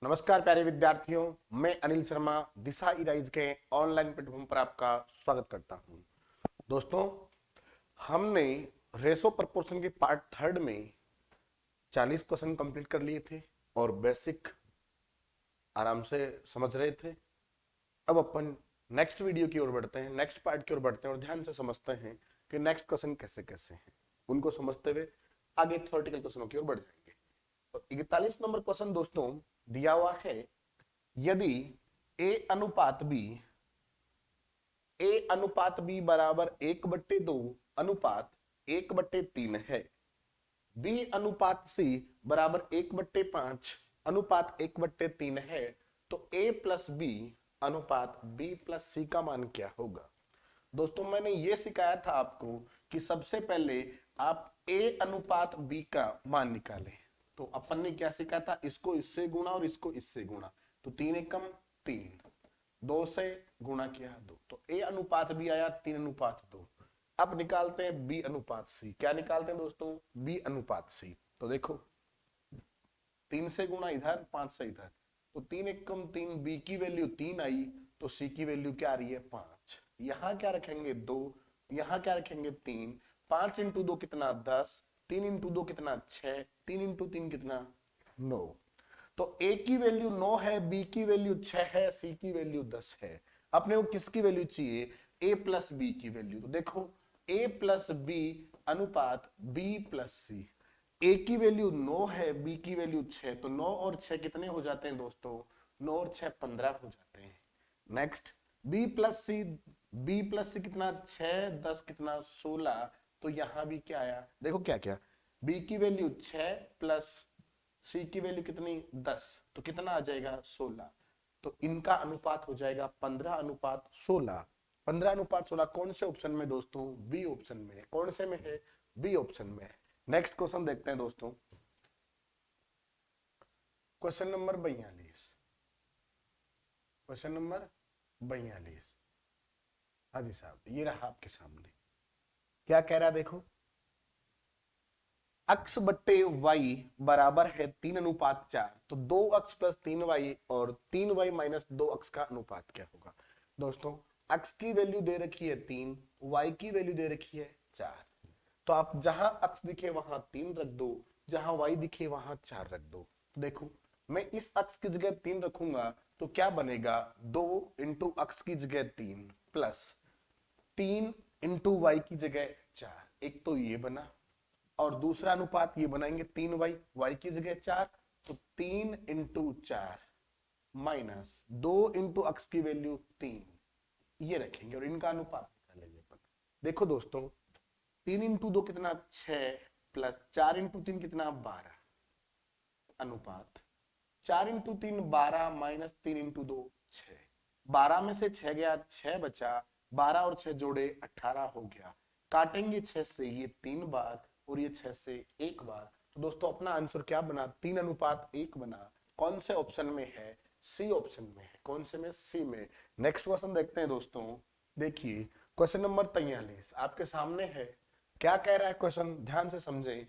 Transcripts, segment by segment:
नमस्कार प्यारे विद्यार्थियों, मैं अनिल शर्मा दिशा इराइज के ऑनलाइन प्लेटफॉर्म पर आपका स्वागत करता हूं। दोस्तों, हमने रेशो प्रपोर्शन के पार्ट थर्ड में 40 क्वेश्चन कंप्लीट कर लिए थे और बेसिक आराम से समझ रहे थे। अब अपन नेक्स्ट वीडियो की ओर बढ़ते हैं, नेक्स्ट पार्ट की ओर बढ़ते हैं और ध्यान से समझते हैं कि नेक्स्ट क्वेश्चन कैसे कैसे हैं। उनको समझते हुए आगे थ्योरेटिकल क्वेश्चनों की ओर बढ़ जाएंगे। तो 41 नंबर क्वेश्चन दोस्तों दिया हुआ है, यदि ए अनुपात बी बराबर 1/2 अनुपात 1/3 है, बी अनुपात सी बराबर 1/5 अनुपात 1/3 है, तो ए प्लस बी अनुपात बी प्लस सी का मान क्या होगा। दोस्तों, मैंने ये सिखाया था आपको कि सबसे पहले आप ए अनुपात बी का मान निकालें। तो अपन ने क्या सीखा था, इसको इससे गुणा और इसको इससे गुणा, तो 3 एकम 3, 2 से गुणा किया 2, तो ए अनुपात बी आया 3:2। अब निकालते हैं बी अनुपात सी। क्या निकालते हैं दोस्तों, बी अनुपात सी। तो देखो 3 से गुणा इधर, 5 से इधर, तो 3 एकम 3, बी की वैल्यू 3 आई, तो सी की वैल्यू क्या आ रही है 5। यहां क्या रखेंगे 2, यहां क्या रखेंगे 3, 5 इंटू 2 कितना 10, 3 इंटू 2 कितना 6, 3 इंटू 3 कितना 9। तो ए की वैल्यू 9 है, बी की वैल्यू 6 है, सी की वैल्यू 10 है। अपने को किसकी वैल्यू चाहिए, ए प्लस बी की वैल्यू। तो देखो ए प्लस बी अनुपात बी प्लस सी। ए की वैल्यू 9 है, बी की वैल्यू 6, तो 9 और 6 कितने हो जाते हैं दोस्तों, 9 और 6 15 हो जाते हैं। नेक्स्ट बी प्लस सी, बी प्लस सी कितना 6, 10 कितना 16, तो यहां भी क्या आया, देखो क्या क्या, बी की वैल्यू 6 प्लस सी की वैल्यू कितनी 10, तो कितना आ जाएगा 16। तो इनका अनुपात हो जाएगा 15:16। 15:16 कौन से ऑप्शन में दोस्तों, बी ऑप्शन में। कौन से में है, बी ऑप्शन में है। नेक्स्ट क्वेश्चन देखते हैं दोस्तों, क्वेश्चन नंबर 42। क्वेश्चन नंबर 42, हाँ जी साहब, ये रहा आपके सामने। क्या कह रहा है देखो, अक्स बट्टे वाई बराबर है 3:4, तो 2x प्लस 3y और 3y माइनस 2x का अनुपात क्या होगा। दोस्तों, x की वैल्यू दे रखी है 3, y की वैल्यू दे रखी है 4, तो आप जहां x दिखे वहां 3 रख दो, जहां y दिखे वहां 4 रख दो। तो देखो मैं इस x की जगह 3 रखूंगा तो क्या बनेगा, 2 इंटू x की जगह 3 प्लस 3 इंटू वाई की जगह 4, एक तो ये बना, और दूसरा अनुपात ये बनाएंगे 3y, वाई की जगह 4, तो 3 इंटू 4 माइनस 2 इंटू x की वैल्यू 3, ये रखेंगे और इनका अनुपात निकालेंगे अपन। देखो दोस्तों 3 इंटू 2 कितना 6 प्लस 4 इंटू 3 कितना 12, अनुपात 4 इंटू 3 12 माइनस 3 इंटू 2 6, 12 में से 6 गया 6 बचा, 12 और 6 जोड़े 18 हो गया। काटेंगे 6 से ये 3 बार और ये 6 से 1 बार, तो दोस्तों अपना आंसर क्या बना, 3:1 बना। कौन से ऑप्शन में है, सी ऑप्शन में है। कौन से में, सी में। नेक्स्ट क्वेश्चन देखते हैं दोस्तों। देखिए क्वेश्चन नंबर 43 आपके सामने है। क्या कह रहा है क्वेश्चन, ध्यान से समझें।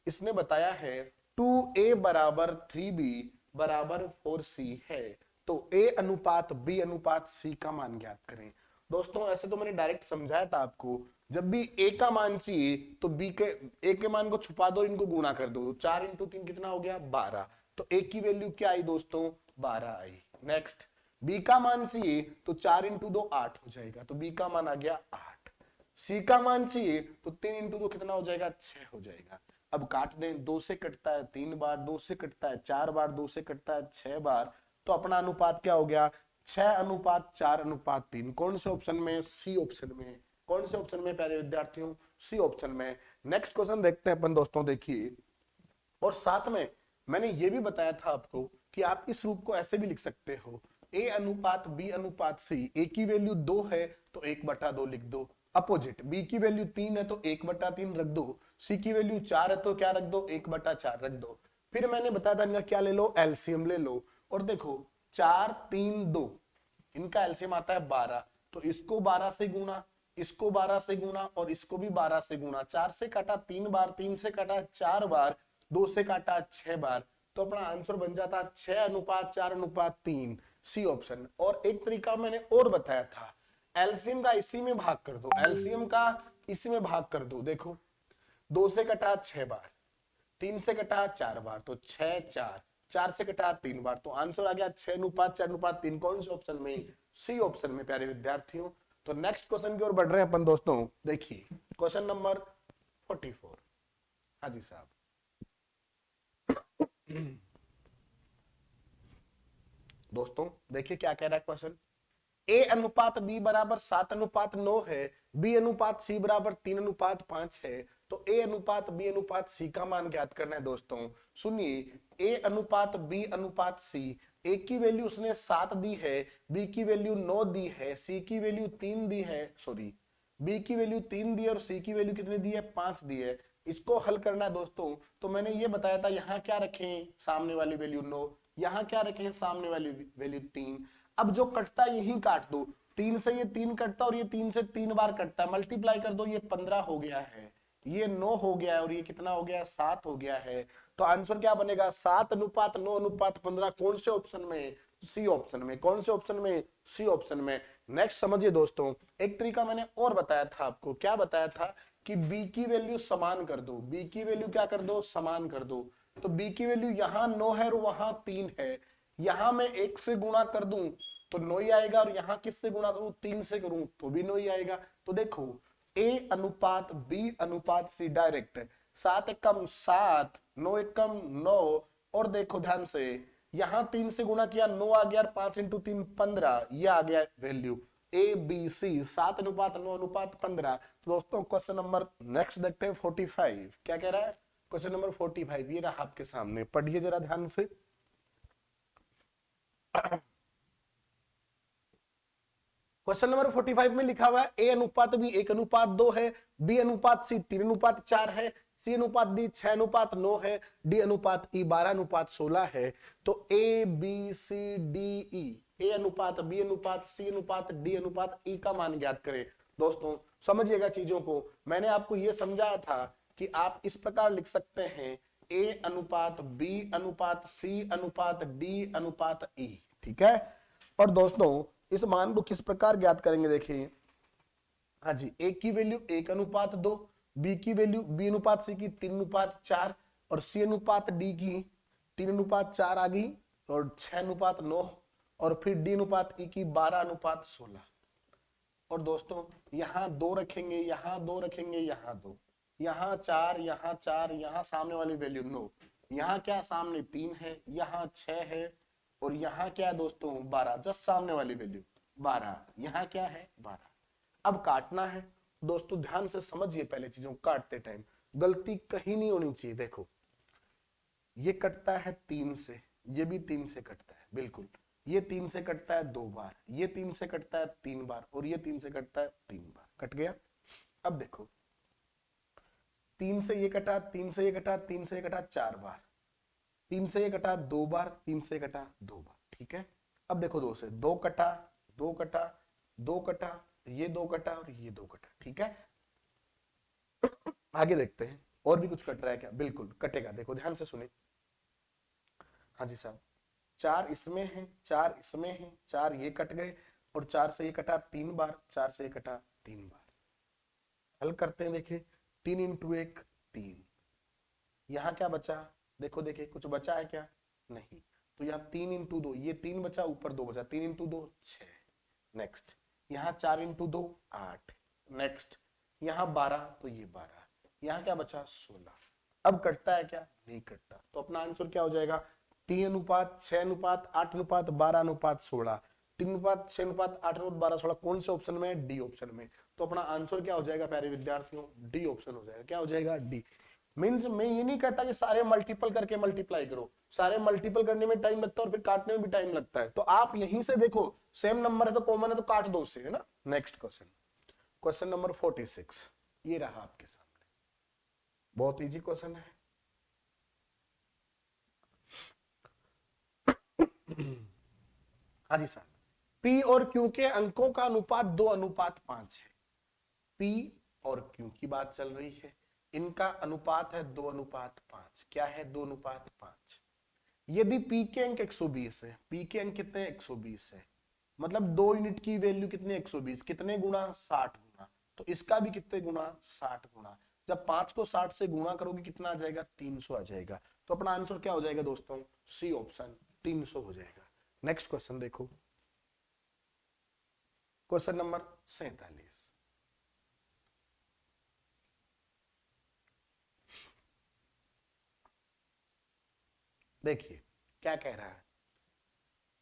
इसने बताया है 2a बराबर 3b बराबर 4c है, तो a अनुपात b अनुपात c का मान ज्ञात करें। दोस्तों ऐसे तो मैंने डायरेक्ट समझाया था आपको, जब भी a का मान चाहिए तो b के a के मान को छुपा दो, इनको गुणा कर दो, 4 इंटू 3 कितना हो गया 12, तो a की वैल्यू क्या आई दोस्तों 12 आई। नेक्स्ट b का मान चाहिए तो 4 इंटू 2 8 हो जाएगा, तो b का मान आ गया 8। सी का मान चाहिए तो 3 इंटू 2 कितना हो जाएगा 6 हो जाएगा। अब काट दें, 2 से कटता है 3 बार, 2 से कटता है 4 बार, 2 से कटता है 6 बार, तो अपना अनुपात क्या हो गया 6:4:3। कौन से ऑप्शन में, सी ऑप्शन में। कौन से ऑप्शन में प्यारे विद्यार्थियों, सी ऑप्शन में। नेक्स्ट क्वेश्चन देखते हैं अपन दोस्तों। देखिए और साथ में मैंने ये भी बताया था आपको कि आप इस रूप को ऐसे भी लिख सकते हो, ए अनुपात बी अनुपात सी। ए की वैल्यू 2 है तो 1/2 लिख दो, अपोजिट बी की वैल्यू 3 है तो 1/3 रख दो, सी की वैल्यू 4 है तो क्या रख दो 1/4 रख दो। फिर मैंने बताया था इनका क्या ले लो, एलसीएम ले लो। और देखो 4 3 2, इनका एलसीएम आता है 12, तो इसको 12 से गुणा, इसको 12 से गुणा और इसको भी 12 से गुणा। 4 से काटा 3 बार, 3 से काटा 4 बार, 2 से काटा 6 बार, तो अपना आंसर बन जाता 6:4:3, सी ऑप्शन। और एक तरीका मैंने और बताया था, एलसीएम का इसी में भाग कर दो, एलसीएम का इसी में भाग कर दो। देखो 2 से कटा 6 बार, 3 से कटा 4 बार, तो 6 4, 4 से कटा 3 बार, तो आंसर आ गया 6:4:3। कौन से ऑप्शन में? सी ऑप्शन में प्यारे विद्यार्थियों। तो नेक्स्ट क्वेश्चन की ओर बढ़ रहे हैं अपन दोस्तों। देखिए क्वेश्चन नंबर 44। हाँ जी साहब। दोस्तों देखिए क्या कह रहा है क्वेश्चन। ए अनुपात बी बराबर 7:9 है, बी अनुपात सी बराबर 3:5 है, तो ए अनुपात बी अनुपात सी का मान ज्ञात करना है। दोस्तों सुनिए, ए अनुपात बी अनुपात सी, ए की वैल्यू उसने 7 दी है, बी की वैल्यू 9 दी है, सी की वैल्यू 3 दी है, सॉरी बी की वैल्यू 3 दी है और सी की वैल्यू कितनी दी है? 5 दी है। इसको हल करना है दोस्तों। तो मैंने ये बताया था यहाँ क्या रखें, सामने वाली वैल्यू 9, यहाँ क्या रखें, सामने वाली वैल्यू 3। अब जो कटता है यही काट दो, 3 से ये 3 कटता है और ये 3 से 3 बार कटता है, मल्टीप्लाई कर दो, ये 15 हो गया है, ये 9 हो गया है और ये कितना हो गया? 7 हो गया है। तो आंसर क्या बनेगा? 7:9:15। कौन से ऑप्शन में? सी ऑप्शन में। कौन से ऑप्शन में? सी ऑप्शन में। नेक्स्ट समझिए दोस्तों, एक तरीका मैंने और बताया था आपको। क्या बताया था? कि बी की वैल्यू समान कर दो, बी की वैल्यू क्या कर दो? समान कर दो। तो बी की वैल्यू यहाँ 9 है और वहां 3 है, यहां मैं 1 से गुणा कर दूं तो 9 ही आएगा, और यहां किससे गुणा करूं? 3 से करूं तो भी 9 ही आएगा। तो देखो ए अनुपात बी अनुपात सी डायरेक्ट, 7 एकम 7, 9 एकम 9, और देखो ध्यान से यहां 3 से गुणा किया 9 आ गया, 5 इंटू 3 15, यह आ गया वैल्यू ए बी सी, 7:9:15। तो दोस्तों क्वेश्चन नंबर नेक्स्ट देखते हैं 45 क्या कह रहा है। क्वेश्चन नंबर 45 ये रहा आपके सामने, पढ़िए जरा ध्यान से। क्वेश्चन नंबर 45 में लिखा हुआ है ए अनुपात बी 1:2 है, बी अनुपात सी 3:4 है, सी अनुपात डी 6:9 है, डी अनुपात ई 12:16 है। तो A B C D E, ए अनुपात बी अनुपात सी अनुपात डी अनुपात ई का मान ज्ञात करें। दोस्तों समझिएगा चीजों को, मैंने आपको यह समझाया था कि आप इस प्रकार लिख सकते हैं ए अनुपात बी अनुपात सी अनुपात डी अनुपात ई, ठीक है। और दोस्तों इस मान को किस प्रकार ज्ञात करेंगे, देखिए। हाँ जी, ए की वैल्यू 1:2, बी की वैल्यू बी अनुपात सी की 3:4 और सी अनुपात डी की 3:4 आ गई और 6:9 और फिर डी अनुपात ई की 12:16। और दोस्तों यहां 2 रखेंगे, यहां 2 रखेंगे, यहां 2, यहां 4, यहां 4, यहां सामने वाली वैल्यू 9, यहां क्या सामने 3 है, यहां 6 है और यहां क्या है दोस्तों 12, जस्ट सामने वाली वैल्यू 12, यहां क्या है 12। अब काटना है दोस्तों, ध्यान से समझिए पहले चीजों काटते टाइम, गलती कहीं नहीं होनी चाहिए। देखो ये कटता है 3 से, ये भी 3 से कटता है, बिल्कुल ये 3 से कटता है 2 बार, ये 3 से कटता है 3 बार और ये 3 से कटता है 3 बार, कट गया। अब देखो 3 से ये कटा, 3 से ये कटा, 3 से ये कटा 4 बार, 3 से ये कटा 2 बार, 3 से कटा 2 बार, ठीक है। अब देखो 2 से 2 कटा, 2 कटा, 2 कटा, ये 2 कटा और ये 2 कटा, ठीक है। आगे देखते हैं और भी कुछ कट रहा है क्या, बिल्कुल कटेगा, देखो ध्यान से सुने। हाँ जी साहब, 4 इसमें है, 4 इसमें है, 4 ये कट गए और 4 से ये कटा 3 बार, 4 से ये कटा 3 बार। हल करते हैं, देखिए 3 इंटू 1 3, यहां क्या बचा, देखो देखिए कुछ बचा है क्या, नहीं। तो यहाँ 3 इंटू 2, ये 3 बचा, ऊपर 2 बचा, 3 इंटू 2 6। नेक्स्ट यहाँ 4 इंटू 2 8। नेक्स्ट यहाँ 12, तो ये 12, यहाँ क्या बचा 16। अब कटता है क्या, नहीं कटता। तो अपना आंसर क्या हो जाएगा, 3:6:8:12:16, 3:6:8:12:16, कौन से ऑप्शन में? डी ऑप्शन में। तो अपना आंसर क्या हो जाएगा प्यारे विद्यार्थियों, डी ऑप्शन हो जाएगा। क्या हो जाएगा, डी। मीन्स मैं ये नहीं कहता कि सारे मल्टीपल करके मल्टीप्लाई करो, सारे मल्टीपल करने में टाइम लगता है और फिर काटने में भी टाइम लगता है। तो आप यहीं से देखो सेम नंबर है तो कॉमन है तो काट दो उससे, है ना। नेक्स्ट क्वेश्चन, क्वेश्चन नंबर 46 ये रहा आपके सामने, बहुत इजी क्वेश्चन है। हाँ जी सर, P और Q के अंकों का अनुपात 2:5 है। P और Q की बात चल रही है, इनका अनुपात है 2:5। क्या है, 2:5। यदि पी के अंक 120 है, पी के अंक कितने 120 है, मतलब 2 यूनिट की वैल्यू कितने 120, कितने गुना 60 गुना, तो इसका भी कितने गुना 60 गुना। जब 5 को 60 से गुणा करोगे कितना आ जाएगा 300 आ जाएगा। तो अपना आंसर क्या हो जाएगा दोस्तों, सी ऑप्शन 300 हो जाएगा। नेक्स्ट क्वेश्चन देखो, क्वेश्चन नंबर 47। देखिए क्या कह रहा है,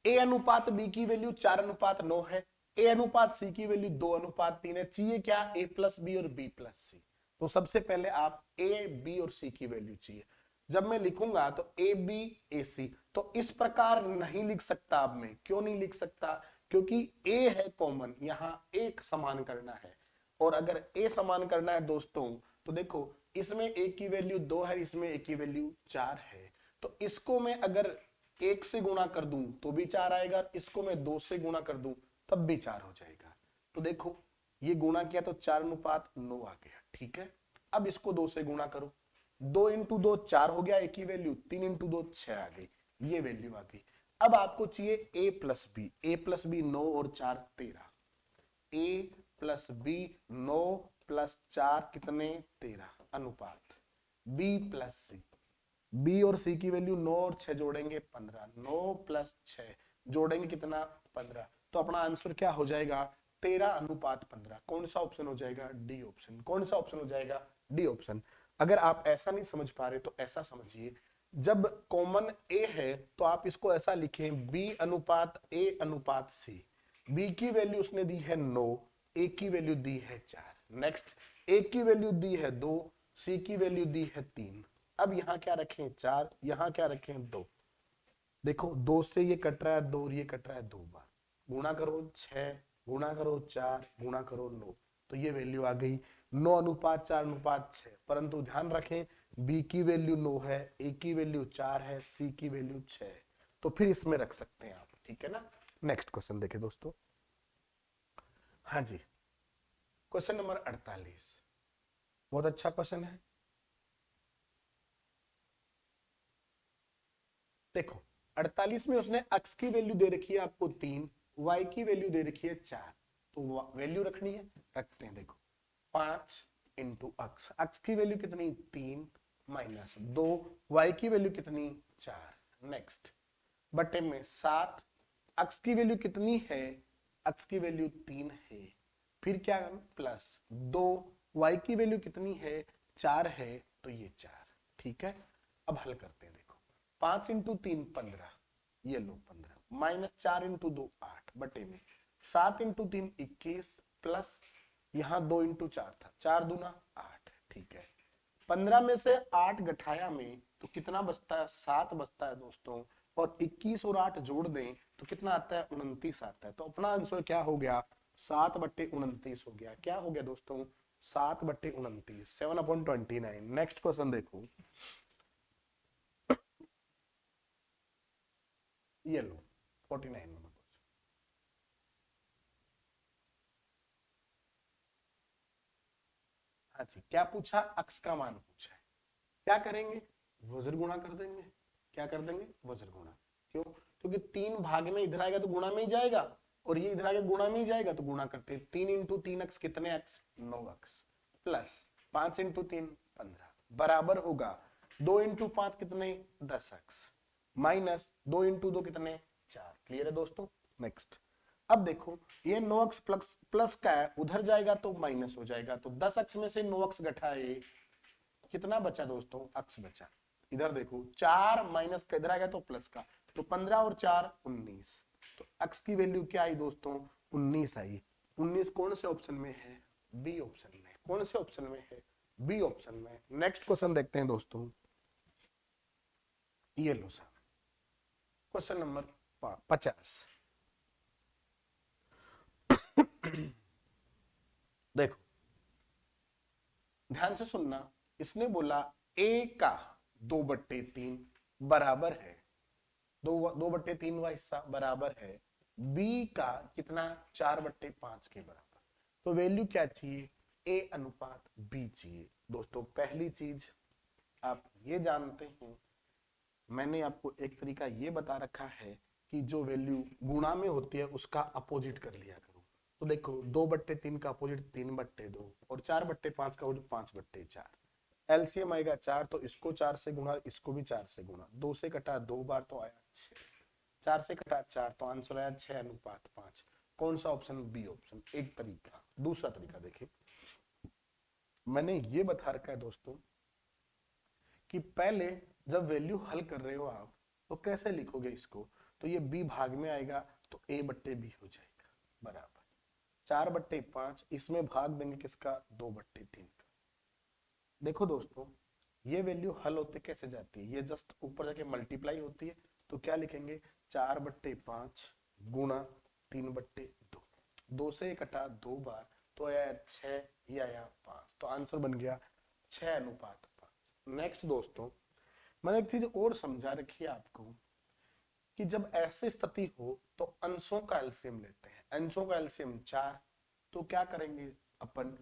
ए अनुपात बी की वैल्यू 4:9 है, ए अनुपात सी की वैल्यू 2:3 है, चाहिए क्या ए प्लस बी और बी प्लस सी। तो सबसे पहले आप ए बी और सी की वैल्यू चाहिए। जब मैं लिखूंगा तो ए बी ए सी, तो इस प्रकार नहीं लिख सकता। अब मैं क्यों नहीं लिख सकता, क्योंकि ए है कॉमन, यहां एक समान करना है, और अगर ए समान करना है दोस्तों तो देखो इसमें ए की वैल्यू 2 है, इसमें ए की वैल्यू 4 है, तो इसको मैं अगर 1 से गुणा कर दूं तो भी 4 आएगा, इसको मैं 2 से गुणा कर दूं तब भी 4 हो जाएगा। तो देखो ये गुणा किया तो 4:9 आ गया, ठीक है। अब इसको 2 से गुणा करो, 2 इंटू 2 4 हो गया, ए की वैल्यू 3 इंटू 2 6 आ गई, ये वैल्यू आ गई। अब आपको चाहिए ए plus B, A plus B 9 और 4 13, ए प्लस बी 9 प्लस 4 कितने 13, अनुपात बी प्लस सी, बी और सी की वैल्यू 9 और 6 जोड़ेंगे 15, 9 प्लस 6 जोड़ेंगे कितना 15, तो अपना आंसर क्या हो जाएगा 13:15। कौन सा ऑप्शन हो जाएगा, डी ऑप्शन। कौन सा ऑप्शन हो जाएगा, डी ऑप्शन। अगर आप ऐसा नहीं समझ पा रहे तो ऐसा समझिए, जब कॉमन ए है तो आप इसको ऐसा लिखें बी अनुपात ए अनुपात सी, बी की वैल्यू उसने दी है 9, ए की वैल्यू दी है 4, नेक्स्ट ए की वैल्यू दी है 2, सी की वैल्यू दी है 3। अब यहां क्या रखें 4, यहां क्या रखें 2, देखो 2 से ये कट रहा है 2 और ये कट रहा है 2 बार, गुणा करो 6, गुणा करो 4, गुणा करो 9, तो ये वैल्यू आ गई 9:4:6। परंतु ध्यान रखें बी की वैल्यू 9 है, ए की वैल्यू 4 है, सी की वैल्यू 6 है, तो फिर इसमें रख सकते हैं आप, ठीक है ना। नेक्स्ट क्वेश्चन देखें दोस्तों, हाँ जी, क्वेश्चन नंबर 48, बहुत अच्छा क्वेश्चन है। देखो 48 में उसने x की वैल्यू दे रखी है आपको 3, y की वैल्यू दे रखी है 4, तो वैल्यू रखनी है, रखते हैं। देखो 5 इंटू एक्स, एक्स की वैल्यू कितनी 3 माइनस 2, y की वैल्यू कितनी 4, नेक्स्ट बटे में 7, एक्स की वैल्यू कितनी है, एक्स की वैल्यू 3 है, फिर क्या प्लस 2, y की वैल्यू कितनी है 4 है, तो ये 4, ठीक है। अब हल करते हैं, देखो 5 इंटू 3 15, ये लो 15, माइनस 4 इंटू 2 8 बटे में 7 इंटू 3 21, प्लस यहाँ 2 इंटू 4 था, 4 दूना 8, ठीक है। 15 में से 8 घटाया में तो कितना बचता है 7 बचता है दोस्तों, और 21 और 8 जोड़ दें तो कितना आता है 29 आता है। तो अपना आंसर क्या हो गया 7/29 हो गया। क्या हो गया दोस्तों 7/29, 7/29। नेक्स्ट क्वेश्चन देखो, ये लो 49 नंबर क्वेश्चन। हाँ जी, क्या पूछा, अक्स का मान पूछा है, क्या करेंगे वज्र गुणा कर देंगे। क्या कर देंगे वज्र गुणा, क्यों, क्योंकि 3 भाग में इधर आएगा तो गुणा में ही जाएगा, और ये इधर आगे गुणा में ही जाएगा तो गुणा करते हैं। 3 इंटू 3 एक्स कितने एक्स 9 एक्स, प्लस 5 इंटू 3 15, बराबर होगा 2 इंटू 5 कितने 10 एक्स, माइनस 2 इंटू 2 कितने 4। क्लियर है दोस्तों। नेक्स्ट अब देखो ये 9x प्लस प्लस का है, उधर जाएगा तो माइनस हो जाएगा, तो 10x में से 9x घटाए कितना बचा दोस्तों x बचा। इधर देखो 4 माइनस का इधर आ गया तो प्लस का, तो 15 और 4 19, तो x की वैल्यू क्या आई दोस्तों 19 आई। 19 कौन से ऑप्शन में है, बी ऑप्शन में। कौन से ऑप्शन में है, बी ऑप्शन में। नेक्स्ट क्वेश्चन देखते हैं दोस्तों, ये लो सर क्वेश्चन नंबर 50। देखो ध्यान से सुनना, इसने बोला a का 2/3 बराबर है, 2/3 का हिस्सा बराबर है b का कितना 4/5 के बराबर। तो वैल्यू क्या चाहिए, a अनुपात b चाहिए। दोस्तों पहली चीज आप ये जानते हैं मैंने आपको एक तरीका ये बता रखा है कि जो वैल्यू गुणा में होती है उसका अपोजिट कर लिया करो। तो देखो 2/3 का अपोजिट 3/2 और 4/5 का अपोजिट 5/4। एलसीएम आएगा 4, तो इसको 4 से गुणा, इसको भी 4 से गुणा। 2 से कटा 2 बार तो आया 6, 4 से कटा 4 तो आंसर आया 6:5। कौन सा ऑप्शन? B option. एक तरीका। दूसरा तरीका देखिए, मैंने ये बता रखा है दोस्तों कि पहले जब वैल्यू हल कर रहे हो आप तो कैसे लिखोगे इसको, तो ये b भाग में आएगा तो a/b हो जाएगा बराबर 4/5। इसमें भाग देंगे किसका? 2/3 का। देखो दोस्तों, ये वैल्यू हल होते कैसे जाती है, ये जस्ट ऊपर जाके मल्टीप्लाई होती है। तो क्या लिखेंगे? 4/5 गुणा 3/2। 2 से कटा 2 बार तो आया 6, ये आया 5, तो आंसर बन गया 6:5। नेक्स्ट दोस्तों, मैंने एक चीज और समझा रखी है आपको कि जब ऐसी स्थिति हो तो अंशों का एलसीएम लेते हैं। अंशों का एलसीएम 4, तो क्या करेंगे अपन?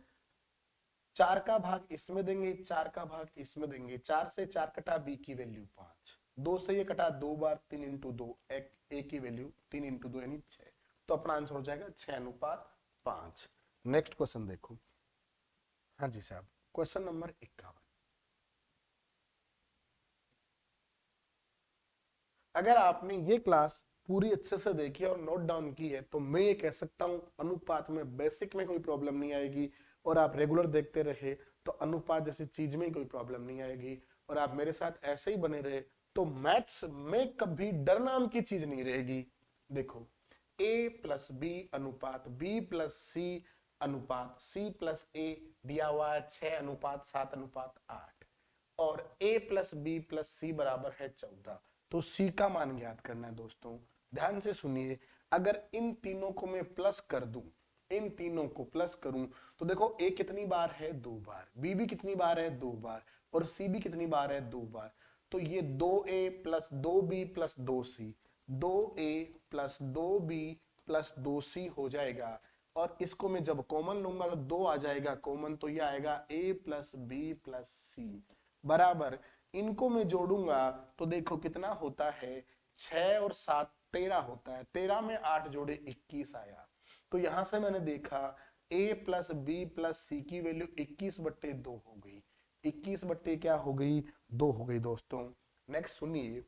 4 का भाग इसमें देंगे, 4 का भाग इसमें देंगे। 4 से 4 कटा b की वैल्यू 5, 2 से ये कटा 2 बार 3x2 a की वैल्यू 3x2 यानी 6, तो अपना आंसर हो जाएगा 6:5। नेक्स्ट क्वेश्चन देखो। हाँ जी साहब, क्वेश्चन नंबर 51। अगर आपने ये क्लास पूरी अच्छे से देखी और नोट डाउन की है तो मैं ये कह सकता हूं अनुपात में बेसिक में कोई प्रॉब्लम नहीं आएगी, और आप रेगुलर देखते रहे तो अनुपात जैसी चीज में कोई प्रॉब्लम नहीं आएगी, और आप मेरे साथ ऐसे ही बने रहे तो मैथ्स में कभी डर नाम की चीज नहीं रहेगी। देखो, a+b अनुपात b+c अनुपात c+a दिया हुआ है 6:7:8, और a+b+c बराबर है 14। तो c का मान ज्ञात करना है दोस्तों। ध्यान से सुनिए, अगर इन तीनों को मैं प्लस कर दूं, इन तीनों को प्लस करूं तो देखो a कितनी बार है? 2 बार, b भी कितनी बार है? 2 बार, और c भी कितनी बार है? 2 बार। तो ये 2a plus 2b plus 2c, 2a plus 2b plus 2c हो जाएगा। और इसको मैं जब कॉमन लूंगा तो 2 आ जाएगा कॉमन, तो ये आएगा a प्लस बी प्लस सी बराबर। इनको मैं जोड़ूंगा तो देखो कितना होता है? 6 और 7 13 होता है। 13 में 8 जोड़े 21 आया। तो यहां से मैंने देखा a प्लस बी प्लस सी की वैल्यू 21/2 हो गई। 21 क्या हो गई? 2 हो गई दोस्तों। नेक्स्ट सुनिए,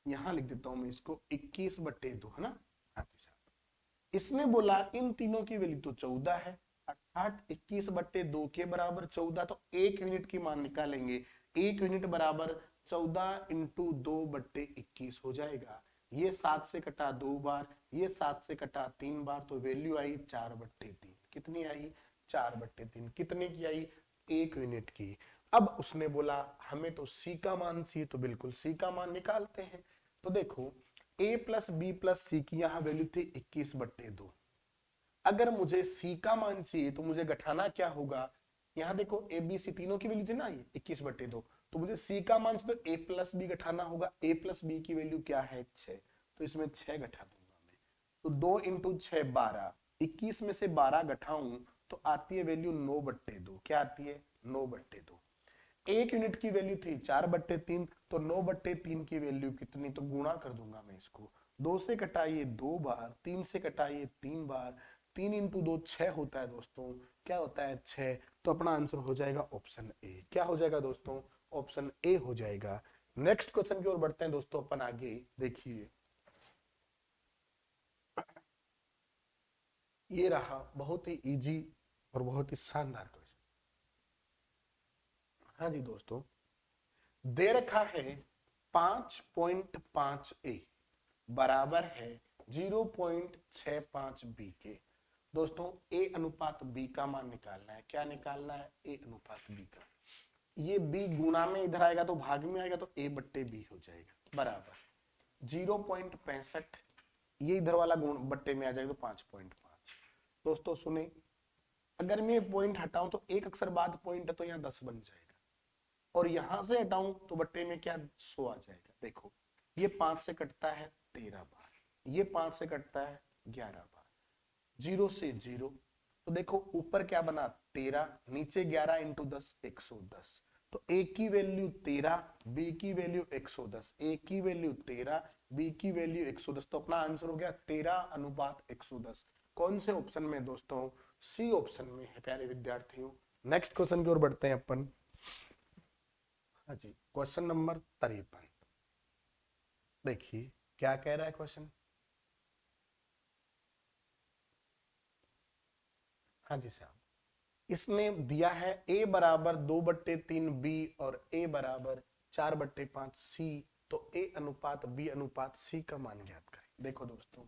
यहां लिख देता हूं मैं इसको 21/2, है ना? हाँ जी साहब। इसने बोला इन तीनों की वैल्यू तो 14 है, अर्थात 21/2 के बराबर 14, तो 1 यूनिट की मान निकालेंगे। 1 यूनिट बराबर 14 इंटू 2/21 हो जाएगा। ये 7 से कटा 2 बार, ये 7 से कटा 3 बार, तो वैल्यू आई 4/3। कितनी आई? 4/3। कितने की आई? 1 यूनिट की। अब उसने बोला हमें तो सी का मान चाहिए, तो बिल्कुल सी का मान निकालते हैं। तो देखो, a प्लस बी प्लस सी की यहाँ वैल्यू थी 21/2। अगर मुझे c का मान चाहिए तो मुझे घटाना क्या होगा? यहाँ देखो a b c तीनों की वैल्यू थी ना, ये 21/2, तो मुझे c का मान चाहिए तो a प्लस बी घटाना होगा। a प्लस बी की वैल्यू क्या है? 6, तो इसमें 6 घटा दूंगा मैं। तो 2 इंटू 6 12, 21 में से 12 घटाऊं तो आती है वैल्यू 9/2। क्या आती है? 9/2। 1 यूनिट की वैल्यू थी 4/3, तो 9/3 की वैल्यू कितनी? तो गुणा कर दूंगा मैं इसको। 2 से कटाइए 2 बार, 3 से कटाइए 3 बार, 3 इंटू 2 6 होता है दोस्तों। क्या होता है? 6। तो अपना आंसर हो जाएगा ऑप्शन ए। क्या हो जाएगा दोस्तों? ऑप्शन ए हो जाएगा। नेक्स्ट क्वेश्चन की ओर बढ़ते हैं दोस्तों अपन आगे। देखिए, ये रहा बहुत ही इजी और बहुत ही शानदार क्वेश्चन। हाँ जी दोस्तों, दे रखा है 5.5 ए बराबर है 0.65 बी के। दोस्तों, ए अनुपात बी का मान निकालना है। क्या निकालना है? ए अनुपात बी का। ये बी गुणा में इधर आएगा तो भाग में आएगा, तो a/b हो जाएगा बराबर 0.65। ये इधर वाला गुण बट्टे में आ जाएगा तो 5.5। दोस्तों सुने, अगर मैं पॉइंट हटाऊं तो एक अक्षर बाद पॉइंट है तो यहाँ 10 बन जाएगा, और यहां से हटाऊं तो बट्टे में क्या? 100 आ जाएगा। देखो, ये 5 से कटता है 13 बार, ये 5 से कटता है 11 बार, 0 से 0। तो देखो ऊपर क्या बना? 13, नीचे 11 इंटू 10 110। तो ए की वैल्यू 13, बी की वैल्यू 110, ए की वैल्यू 13, बी की वैल्यू 110, तो अपना आंसर हो गया 13:110। कौन से ऑप्शन में दोस्तों? सी ऑप्शन में है प्यारे विद्यार्थियों। नेक्स्ट क्वेश्चन की ओर बढ़ते हैं अपन। हाँ जी, क्वेश्चन नंबर 53। देखिए क्या कह रहा है क्वेश्चन। हाँ जी साहब, इसने दिया है a बराबर 2/3 बी और a बराबर 4/5 सी, तो a अनुपात b अनुपात c का मान ज्ञात करें। देखो दोस्तों,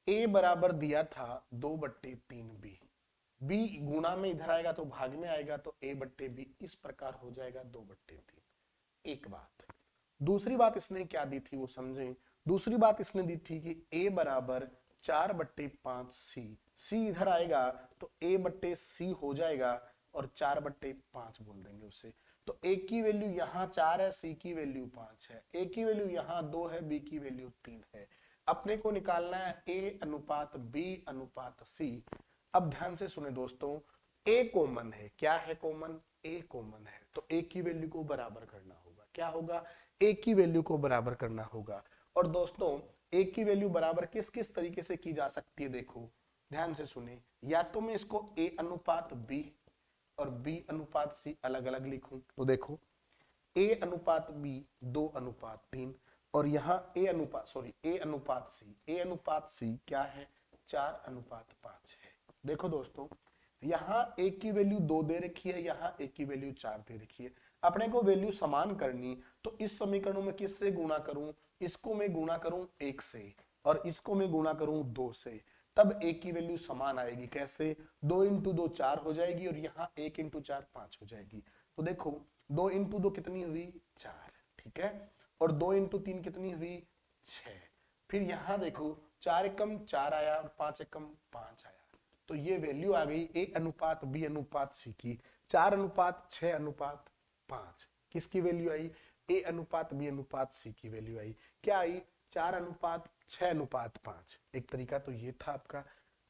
a बराबर दिया था 2/3 बी, b गुणा में इधर आएगा तो भाग में आएगा, तो a/b इस प्रकार हो जाएगा 2/3। एक बात। दूसरी बात इसने क्या दी थी वो समझें। दूसरी बात इसने दी थी कि a बराबर 4/5 सी, सी इधर आएगा तो a/c हो जाएगा और 4/5 बोल देंगे उसे। तो a की वैल्यू यहाँ 4 है, c की वैल्यू 5 है, a की वैल्यू यहाँ 2 है, b की वैल्यू 3 है। अपने को निकालना है a अनुपात b अनुपात c। अब ध्यान से सुने दोस्तों, a कॉमन है। क्या है कॉमन? a कॉमन है, तो a की वैल्यू को बराबर करना होगा। क्या होगा? a की वैल्यू को बराबर करना होगा। और दोस्तों a की वैल्यू बराबर किस किस तरीके से की जा सकती है, देखो ध्यान से सुने। या तो मैं इसको a अनुपात b और b अनुपात c अलग अलग लिखूं, तो देखो a अनुपात b 2:3, और यहाँ a अनुपात c क्या है? 4:5 है। देखो दोस्तों, यहाँ a की वैल्यू 2 दे रखी है, यहाँ a की वैल्यू 4 दे रखी है। अपने को वैल्यू समान करनी, तो इस समीकरण में किससे गुणा करूं? इसको मैं गुणा करूं 1 से और इसको मैं गुणा करूं 2 से, तब a की वैल्यू समान आएगी। कैसे? 2 इंटू 2 4 हो जाएगी और यहाँ 1 इंटू 4 5 हो जाएगी। तो देखो 2 इंटू 2 कितनी हुई? 4, ठीक है। और 2 इंटू 3 कितनी हुई? 6। फिर यहाँ देखो 4 एकम 4 आया और 5 एकम 5 आया, तो ये वैल्यू आ गई a अनुपात b अनुपात c की। 4:6:5 किसकी वैल्यू आई? a अनुपात b अनुपात c की वैल्यू आई। क्या आई? 4:6:5। एक तरीका तो ये था आपका।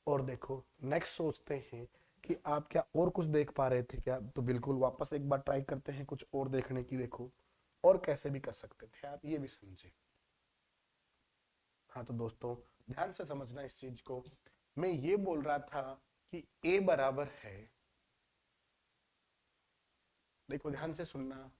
और देखो नेक्स्ट सोचते हैं कि आप क्या और कुछ देख पा रहे थे क्या, तो बिल्कुल वापस एक बार ट्राई करते हैं कुछ और देखने की। देखो और कैसे भी कर सकते थे आप, ये भी समझे। हाँ तो दोस्तों ध्यान से समझना इस चीज को। मैं ये बोल रहा था कि a बराबर है, देखो ध्यान से सुनना,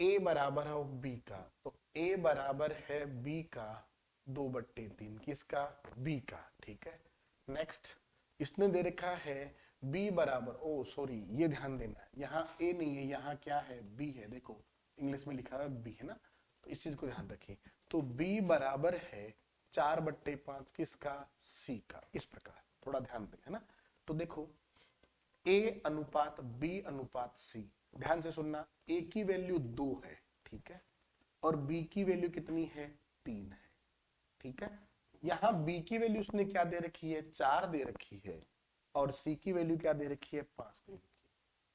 a बराबर है b का, तो a बराबर है b का 2/3। किसका? b का, ठीक है। नेक्स्ट इसने दे रखा है b बराबर, ओ सॉरी ये ध्यान देना है, यहाँ a नहीं है, यहाँ क्या है? b है। देखो इंग्लिश में लिखा है b है ना, तो इस चीज को ध्यान रखिए। तो b बराबर है 4/5 किसका? c का। इस प्रकार थोड़ा ध्यान दें, है ना। तो देखो a अनुपात b अनुपात c, ध्यान से सुनना, a की वैल्यू 2 है, ठीक है, और b की वैल्यू कितनी है? 3 है, ठीक है। यहाँ b की वैल्यू उसने क्या दे रखी है? 4 दे रखी है, और c की वैल्यू क्या दे रखी है? 5 दे रखी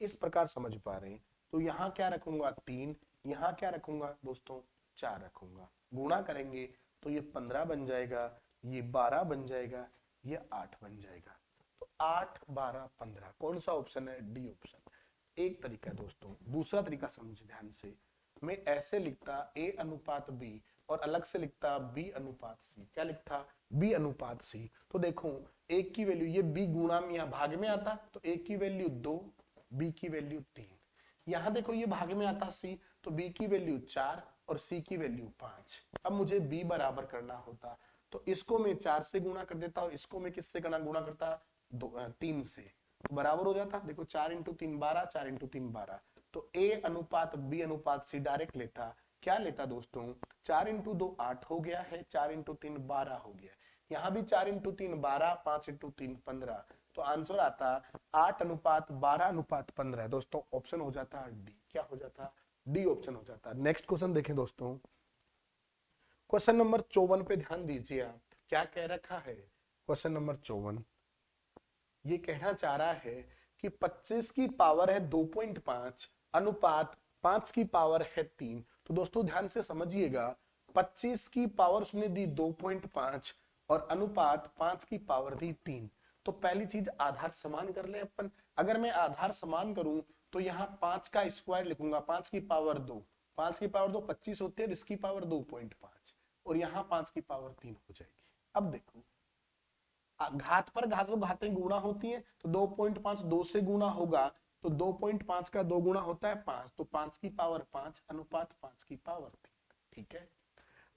है। इस प्रकार समझ पा रहे हैं। तो यहाँ क्या रखूंगा? 3, यहाँ क्या रखूंगा दोस्तों? 4 रखूंगा। गुणा करेंगे तो ये 15 बन जाएगा, ये 12 बन जाएगा, ये 8 बन जाएगा। तो 8, 12, 15 कौन सा ऑप्शन है? D option. एक तरीका है दोस्तों। दूसरा तरीका समझे ध्यान से, मैं ऐसे लिखता a अनुपात b और अलग से लिखता b अनुपात c। क्या लिखता? b अनुपात c। तो देखो a की वैल्यू, ये b गुणा में या भाग में आता, तो a की वैल्यू 2, b की वैल्यू 3। यहाँ देखो ये भाग में आता c, तो b की वैल्यू 4 और c की वैल्यू 5। अब मुझे b बराबर करना होता, तो इसको मैं 4 से गुणा कर देता और इसको मैं किससे गुणा करता? 3 से, तो बराबर हो जाता। देखो 4 इंटू 3 12, 4 इंटू 3 12। तो a अनुपात b अनुपात c डायरेक्ट लेता। क्या लेता दोस्तों? 4 इंटू 2 8 हो गया है, 4 इंटू 3 12 हो गया। यहाँ भी 4 इंटू 3 12, 5 इंटू 3 15। तो आंसर आता 8 अनुपात 12 अनुपात 15। दोस्तों ऑप्शन हो जाता डी। क्या हो जाता? डी ऑप्शन हो जाता। नेक्स्ट क्वेश्चन देखें दोस्तों, क्वेश्चन नंबर 54 पे ध्यान दीजिए आप। क्या कह रखा है? क्वेश्चन नंबर 54 ये कहना चाह रहा है कि 25 की पावर है 2.5 अनुपात 5 की पावर है 3। तो दोस्तों ध्यान से समझिएगा, 25 की पावर उसने दी 2.5 और अनुपात 5 की पावर दी 3। तो पहली चीज आधार समान कर ले अपन। अगर मैं आधार समान करूं तो यहाँ 5 का स्क्वायर लिखूंगा, 5 की पावर 2, 5 की पावर 2 25 होती है, इसकी पावर 2.5 और यहाँ 5 की पावर 3 हो जाएगी। अब देखो घात पर घात तो घातें गुणा होती है, तो 2.5 2 से गुणा होगा तो 2.5 का 2 गुणा होता है 5, तो 5 की पावर 5 अनुपात 5 की पावर 3। ठीक है,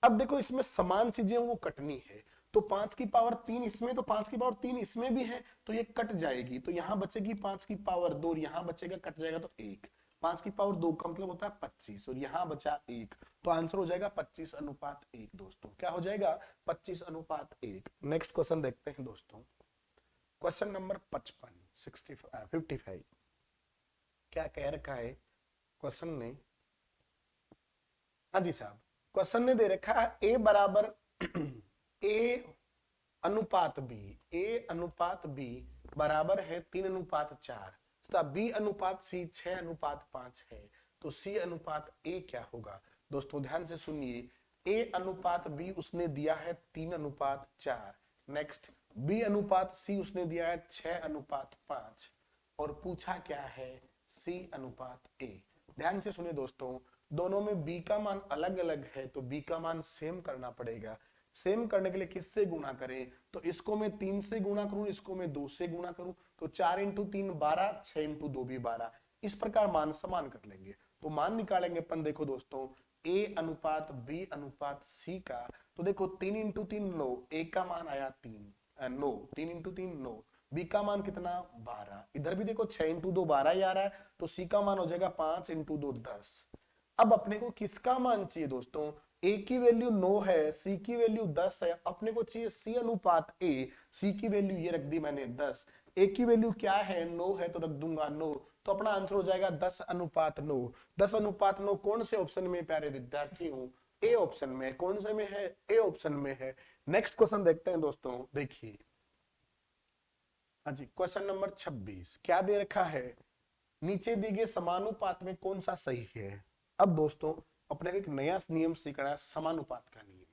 अब देखो इसमें समान चीजें वो कटनी है, तो 5 की पावर 3 इसमें, तो 5 की पावर 3 इसमें भी है, तो ये कट जाएगी, तो यहां बचेगी 5 की पावर 2 और यहां बचेगा, कट जाएगा तो 1। 5 की पावर 2 का मतलब होता है 25 और यहां बचा 1, तो आंसर हो जाएगा 25 अनुपात 1। दोस्तों क्या हो जाएगा, 25 अनुपात 1। नेक्स्ट क्वेश्चन देखते हैं दोस्तों, क्वेश्चन नंबर 55 क्या कह रखा है क्वेश्चन ने। हाँ जी साहब, क्वेश्चन ने दे रखा है ए बराबर ए अनुपात बी, ए अनुपात बी बराबर है 3:4 तथा बी अनुपात सी 6:5 है, तो सी अनुपात ए क्या होगा। दोस्तों ध्यान से सुनिए, ए अनुपात बी उसने दिया है 3:4, नेक्स्ट बी अनुपात सी उसने दिया है 6:5 और पूछा क्या है सी अनुपात ए। ध्यान से सुनिए दोस्तों, दोनों में b का मान अलग अलग है, तो b का मान सेम करना पड़ेगा। सेम करने के लिए किससे गुणा करें, तो इसको मैं 3 से गुणा करूं, इसको मैं 2 से गुणा करूं, तो 4 × 3 12, 6 × 2 भी 12, इस प्रकार मान समान कर लेंगे। तो मान निकालेंगे अपन, देखो दोस्तों a अनुपात b अनुपात c का, तो देखो 3 × 3 9, a का मान आया 9, 3 × 3 9, b का मान कितना 12, इधर भी देखो 6 × 2 12 ही आ रहा है, तो c का मान हो जाएगा 5 × 2 10। अब अपने को किसका मान चाहिए दोस्तों, a की वैल्यू 9 है, c की वैल्यू 10 है, अपने को चाहिए c अनुपात a, c की वैल्यू ये रख दी मैंने 10, a की वैल्यू क्या है 9 है, तो रख दूंगा 9, तो अपना आंसर हो जाएगा 10 अनुपात 9। 10 अनुपात 9 कौन से ऑप्शन में प्यारे विद्यार्थी हूँ, ए ऑप्शन में। कौन से में है, ए ऑप्शन में है। नेक्स्ट क्वेश्चन देखते हैं दोस्तों, देखिए हाँ जी, क्वेश्चन नंबर 26 क्या दे रखा है, नीचे दी गए समानुपात में कौन सा सही है। अब दोस्तों अपने को एक नया नियम सीखना है, समानुपात का नियम।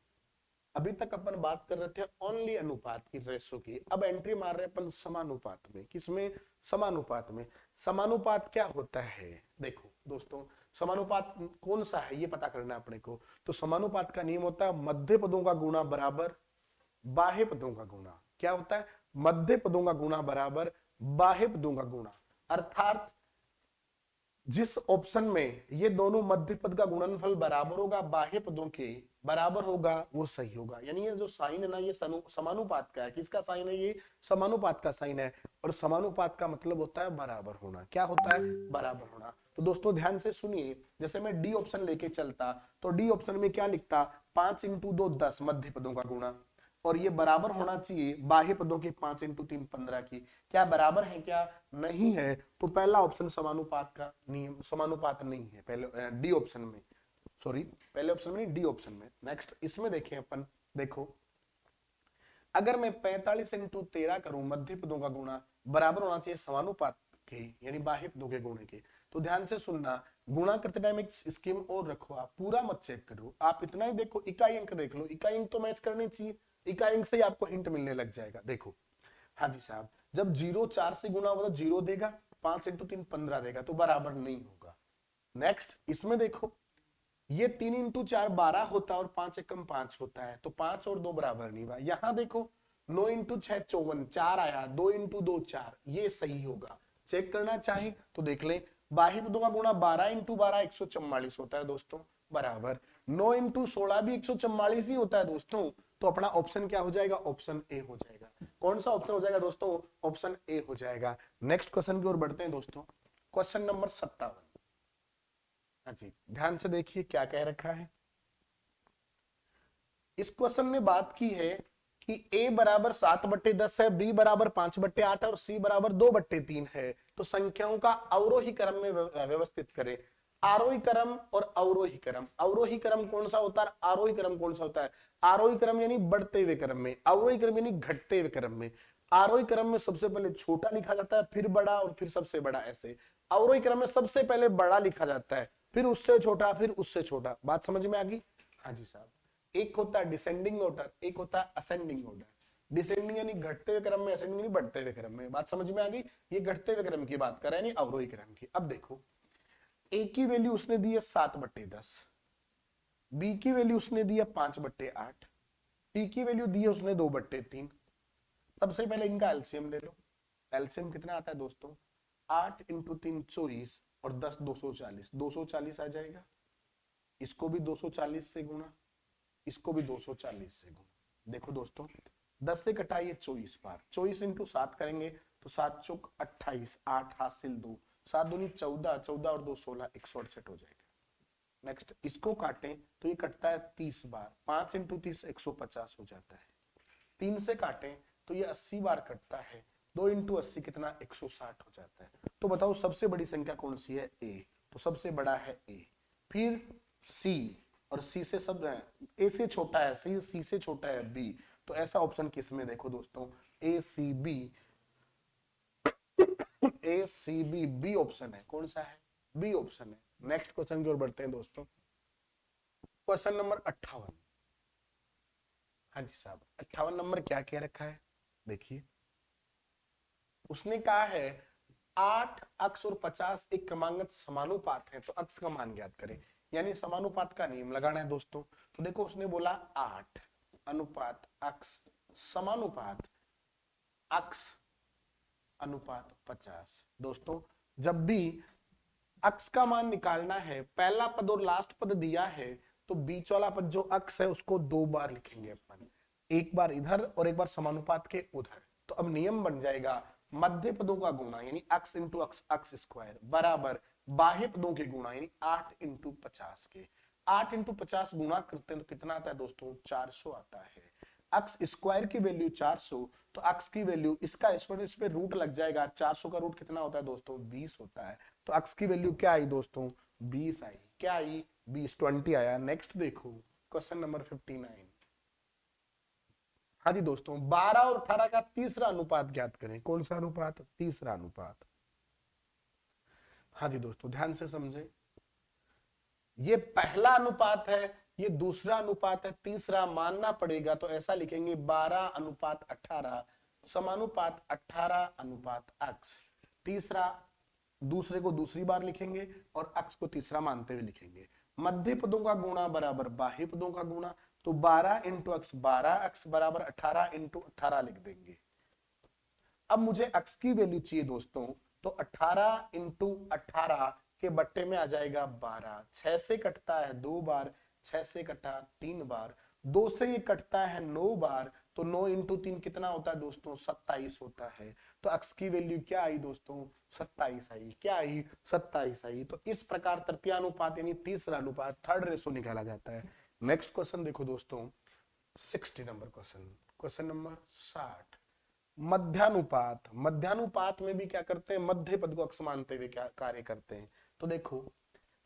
अभी तक अपन बात कर रहे थे ओनली अनुपात की, रेशो की, अब एंट्री मार रहे अपन समानुपात में। किसमें, समानुपात में। समानुपात क्या होता है, देखो दोस्तों समानुपात कौन सा है ये पता करना है अपने को। तो समानुपात का नियम होता है मध्य पदों का गुणा बराबर बाह्य पदों का गुणा। क्या होता है, मध्य पदों का गुणा बराबर बाह्य पदों का गुणा, अर्थात जिस ऑप्शन में ये दोनों मध्य पद का गुणनफल बराबर होगा, बाह्य पदों के बराबर होगा, वो सही होगा। यानी ये जो साइन है ना, ये समानुपात का है। किसका साइन है, ये समानुपात का साइन है, और समानुपात का मतलब होता है बराबर होना। क्या होता है, बराबर होना। तो दोस्तों ध्यान से सुनिए, जैसे मैं डी ऑप्शन लेके चलता, तो डी ऑप्शन में क्या लिखता, 5 × 2 10 मध्य पदों का गुणा, और ये बराबर होना चाहिए बाह्य पदों के 5 × 3 15 की। क्या बराबर है, क्या नहीं है, तो पहला ऑप्शन समानुपात का नियम, समानुपात नहीं है पहले डी ऑप्शन में, सॉरी पहले ऑप्शन में, डी ऑप्शन में। नेक्स्ट इसमें देखें अपन, देखो अगर मैं 45 × 13 करूं मध्य पदों का गुणा, बराबर होना चाहिए समानुपात के यानी बाह्य पदों के गुणे के। तो ध्यान से सुनना, गुणा करते टाइम एक स्कीम और रखो, आप पूरा मत चेक करो, आप इतना ही देखो, इकाई अंक देख लो, इकाई अंक तो मैच करनी चाहिए, इकाई अंक से ही आपको हिंट मिलने लग जाएगा। देखो हाँ जी साहब, जब 0 4 से गुणा होगा तो 0 देगा, 5 × 3 15 देगा, तो बराबर नहीं होगा। नेक्स्ट इसमें देखो, ये 3 × 4 12 होता है और 5 एकम 5 होता है, तो 5 और 2 बराबर नहीं हुआ। यहां देखो 9 × 6 54, 4 आया, 2 × 2 4, ये सही होगा। चेक करना चाहे तो देख ले, बाह्य पदों का गुणा 12 × 12 144 होता है दोस्तों, बराबर 9 × 16 भी 144 ही होता है दोस्तों। तो अपना ऑप्शन क्या हो जाएगा, ऑप्शन ए हो जाएगा। कौन सा ऑप्शन हो जाएगा दोस्तों, ऑप्शन ए हो जाएगा। नेक्स्ट क्वेश्चन की ओर बढ़ते हैं दोस्तों, क्वेश्चन नंबर 57। हाँ जी, ध्यान से देखिए क्या कह रखा है। इस क्वेश्चन ने बात की है कि a बराबर 7/10 है, b बराबर 5/8 है और c बराबर 2/3 है, तो संख्याओं का अवरोही क्रम में व्यवस्थित करें। आरोही क्रम और अवरोही क्रम, अवरोही क्रम कौन सा होता है, आरोही क्रम कौन सा होता है। आरोही क्रम यानी बढ़ते हुए क्रम में, अवरोही क्रम यानी घटते हुए क्रम में। आरोही क्रम में सबसे पहले छोटा लिखा जाता है, फिर बड़ा और फिर सबसे बड़ा, ऐसे। अवरोही क्रम में सबसे पहले बड़ा लिखा जाता है, फिर उससे छोटा, फिर उससे छोटा। बात समझ में आ गई, हाँ जी साहब। एक होता है डिसेंडिंग ऑर्डर, एक होता है असेंडिंग ऑर्डर। डिसेंडिंग यानी घटते हुए क्रम में, असेंडिंग यानी बढ़ते हुए क्रम में। बात समझ में आ गई? ये घटते हुए क्रम की बात कर रहे हैं, नहीं अवरोही क्रम की। अब देखो ए की वैल्यू उसने दी है 7/10, बी की वैल्यू उसने दी है 5/8, टी की वैल्यू दी है उसने 2/3। सबसे पहले इनका एलसीएम ले लो। एलसीएम कितना आता है दोस्तों? 8 × 3 24 और 10 240, 240 आ जाएगा। इसको भी 240 से गुणा, इसको भी 240 से गुणा। देखो दोस्तों 10 से कटाइए 24 बार, 24 × 7 करेंगे तो 7 चौक 28, 8 हासिल 2, 7 दूनी 14, 14 और 2 16, 168 हो जाएगा। नेक्स्ट इसको काटें तो ये कटता है 30 बार, 5 × 30 150 हो जाता है। 3 से काटें तो ये 80 बार कटता है, 2 × 80 कितना? 160 हो जाता है। तो बताओ सबसे बड़ी संख्या कौन सी है? ए। तो सबसे बड़ा है ए, फिर सी, और सी से सब ए से छोटा है सी, सी से छोटा है बी। तो ऐसा ऑप्शन किस में? देखो दोस्तों ए सी बी, ए सी बी, बी ऑप्शन है। कौन सा है? बी ऑप्शन है। नेक्स्ट क्वेश्चन की ओर बढ़ते हैं दोस्तों। Question number 58। हाँ जी साहब, 58 नंबर क्या कह रखा है? देखिए उसने कहा है 8 अक्ष और 50 एक क्रमांगत समानुपात है, तो अक्ष का मान ज्ञात करें। यानी समानुपात का नियम लगाना है दोस्तों। तो देखो उसने बोला 8 अनुपात अक्ष समानुपात अक्ष अनुपात 50। दोस्तों जब भी अक्ष का मान निकालना है, पहला पद और लास्ट पद दिया है, तो बीच वाला पद जो अक्ष है उसको 2 बार लिखेंगे अपन, एक बार इधर और एक बार समानुपात के उधर। तो अब नियम बन जाएगा मध्य पदों का गुणा यानी अक्ष इंटू अक्ष, अक्ष स्क्वायर बराबर बाह्य पदों के गुणा यानी 8 × 50 के। 8 × 50 गुणा करते हैं तो कितना आता है दोस्तों? 400 आता है। अक्ष स्क्वायर की वैल्यू 400, तो अक्ष की वैल्यू इसका स्क्वायर, इस पे रूट लग जाएगा। 400 का रूट कितना होता है दोस्तों? 20 होता है। तो अक्ष की वैल्यू क्या आई दोस्तों? 20 आई। क्या आई? 20, 20 आया। नेक्स्ट देखो क्वेश्चन नंबर 59। हाँ जी दोस्तों 12 और 18 का तीसरा अनुपात ज्ञात करें। कौन सा अनुपात? तीसरा अनुपात। हाँ जी दोस्तों ध्यान से समझे, ये पहला अनुपात है, ये दूसरा अनुपात है, तीसरा मानना पड़ेगा। तो ऐसा लिखेंगे 12:18 समानुपात 18 अक्ष। तीसरा दूसरे को दूसरी बार लिखेंगे और अक्ष को तीसरा मानते हुए लिखेंगे। मध्य पदों का गुणा बराबर बाह्य पदों का गुणा, तो 12 × अक्ष 12 अक्ष बराबर 18 × 18 लिख देंगे। अब मुझे अक्ष की वैल्यू चाहिए दोस्तों, तो 18 × 18 के बट्टे में आ जाएगा 12। 6 से कटता है 2 बार, 6 से कटा 3 बार, 2 से ये कटता है 9 बार, तो 9 × 3 कितना होता है दोस्तों? 27 होता है। तो अक्ष की वैल्यू क्या आई दोस्तों? 27 आई। क्या आई? 27 आई। तो इस प्रकार तृतीय अनुपात यानी तीसरा अनुपात, थर्ड रेशो निकाला जाता है। नेक्स्ट क्वेश्चन देखो दोस्तों 60 नंबर क्वेश्चन, क्वेश्चन नंबर 60। मध्यानुपात। मध्यानुपात में भी क्या करते हैं? मध्य पद को अक्ष मानते हुए क्या कार्य करते हैं। तो देखो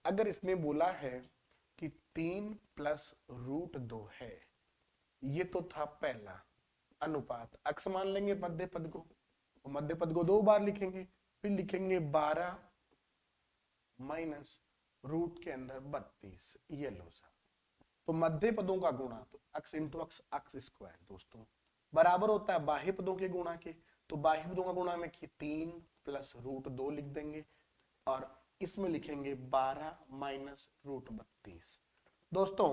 अगर इसमें बोला है कि 3 + √2 है, ये तो था पहला अनुपात, अक्ष मान लेंगे मध्य पद को, मध्य पद को 2 बार लिखेंगे, फिर लिखेंगे 12 - रूट के अंदर 32, ये लो सा। तो मध्य पदों का गुणा, तो अक्ष इंटू अक्ष, अक्ष स्क्वायर दोस्तों बराबर होता है बाह्य पदों के गुणा के। तो बाह्य पदों का गुणा में 3 + √2 लिख देंगे और इसमें लिखेंगे 12 - √32। दोस्तों